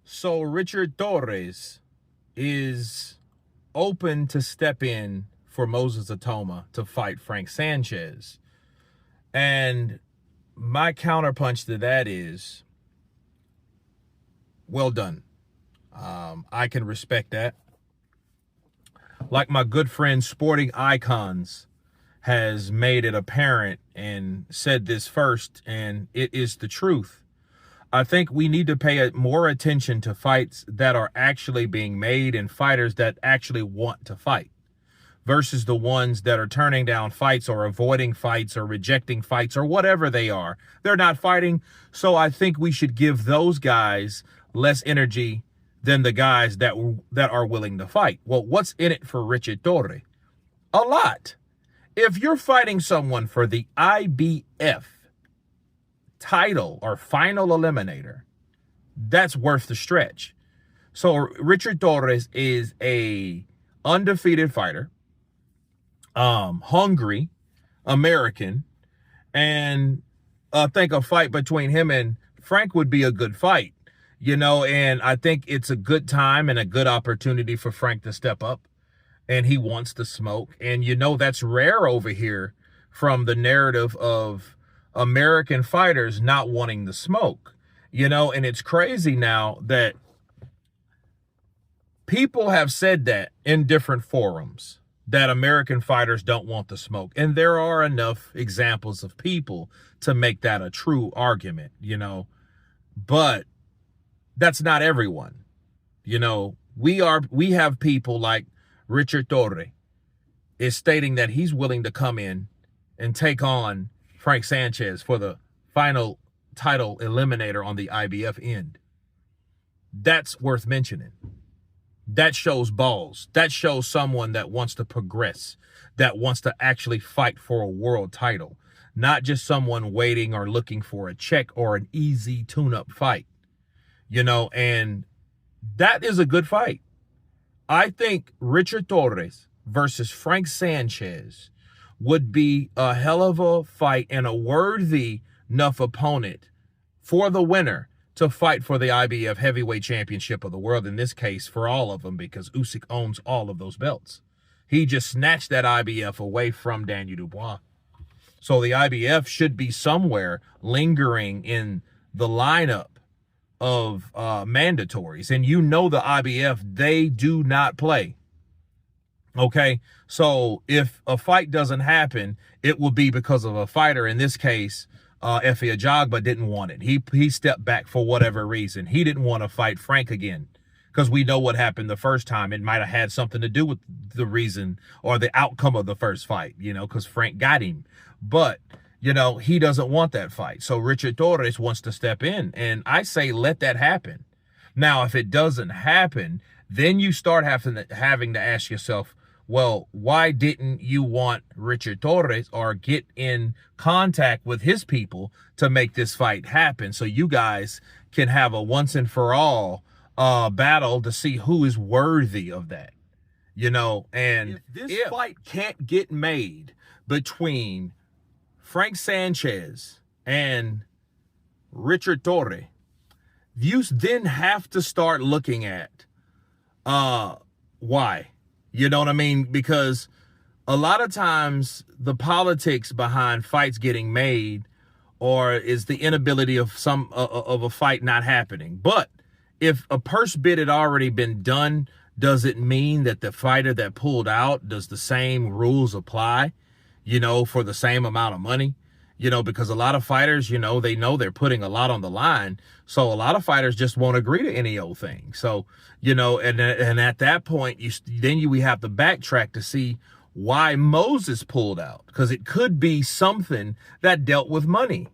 So Richard Torres is open to step in for Moses Itauma to fight Frank Sanchez. And my counterpunch to that is, well done. I can respect that. Like my good friend Sporting Icons has made it apparent and said this first, and it is the truth. I think we need to pay more attention to fights that are actually being made and fighters that actually want to fight versus the ones that are turning down fights or avoiding fights or rejecting fights or whatever they are. They're not fighting. So I think we should give those guys less energy than the guys that are willing to fight. Well, what's in it for Richard Torres? A lot. If you're fighting someone for the IBF title or final eliminator, that's worth the stretch. So Richard Torres is a undefeated fighter, hungry American, and I think a fight between him and Frank would be a good fight, and I think it's a good time and a good opportunity for Frank to step up, and he wants to smoke, and that's rare over here from the narrative of American fighters not wanting to smoke, and it's crazy now that people have said that in different forums that American fighters don't want to smoke. And there are enough examples of people to make that a true argument, but that's not everyone. We have people like Richard Torres is stating that he's willing to come in and take on Frank Sanchez for the final title eliminator on the IBF end. That's worth mentioning. That shows balls. That shows someone that wants to progress, that wants to actually fight for a world title, not just someone waiting or looking for a check or an easy tune-up fight, and that is a good fight. I think Richard Torres versus Frank Sanchez would be a hell of a fight and a worthy enough opponent for the winner to fight for the IBF heavyweight championship of the world, in this case for all of them, because Usyk owns all of those belts. He just snatched that IBF away from Daniel Dubois. So the IBF should be somewhere lingering in the lineup of mandatories. And the IBF, they do not play. Okay, so if a fight doesn't happen, it will be because of a fighter, in this case, Efe Ajagba didn't want it. He stepped back for whatever reason. He didn't want to fight Frank again because we know what happened the first time. It might have had something to do with the reason or the outcome of the first fight, because Frank got him. But, he doesn't want that fight. So Richard Torres wants to step in, and I say let that happen. Now, if it doesn't happen, then you start having to ask yourself, well, why didn't you want Richard Torres or get in contact with his people to make this fight happen so you guys can have a once and for all battle to see who is worthy of that, and if this fight can't get made between Frank Sanchez and Richard Torres, you then have to start looking at why. You know what I mean? Because a lot of times the politics behind fights getting made or is the inability of of a fight not happening. But if a purse bid had already been done, does it mean that the fighter that pulled out, does the same rules apply, for the same amount of money? Because a lot of fighters, they know they're putting a lot on the line. So a lot of fighters just won't agree to any old thing. So, and at that point, we have to backtrack to see why Moses pulled out, because it could be something that dealt with money,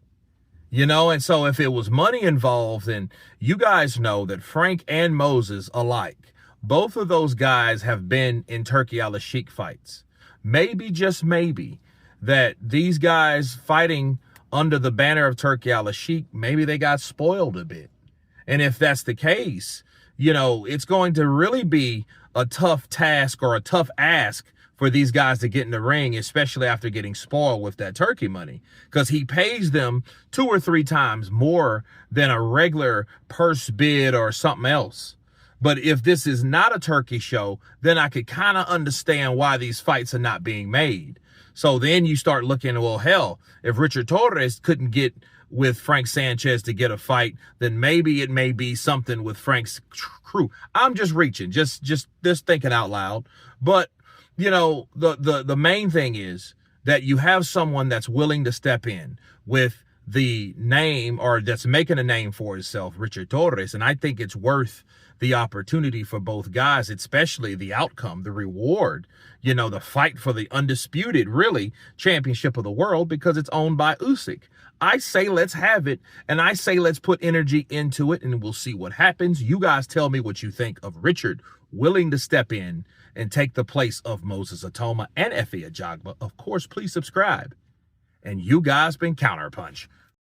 and so if it was money involved, then you guys know that Frank and Moses alike, both of those guys have been in Turkey al-Sheikh fights. Maybe, just maybe, that these guys fighting under the banner of Turkey al-Sheikh, maybe they got spoiled a bit. And if that's the case, it's going to really be a tough task or a tough ask for these guys to get in the ring, especially after getting spoiled with that turkey money, because he pays them 2 or 3 times more than a regular purse bid or something else. But if this is not a turkey show, then I could kind of understand why these fights are not being made. So then you start looking, well, hell, if Richard Torres couldn't get with Frank Sanchez to get a fight, then maybe it may be something with Frank's crew. I'm just reaching, just thinking out loud. But you know, the main thing is that you have someone that's willing to step in with the name, or that's making a name for himself, Richard Torres. And I think it's worth the opportunity for both guys, especially the outcome, the reward, you know, the fight for the undisputed, really, championship of the world, because it's owned by Usyk. I say let's have it, and I say let's put energy into it, and we'll see what happens. You guys tell me what you think of Richard willing to step in and take the place of Moses Itauma and Efe Ajagba. Of course, please subscribe. And you guys been Counterpunch.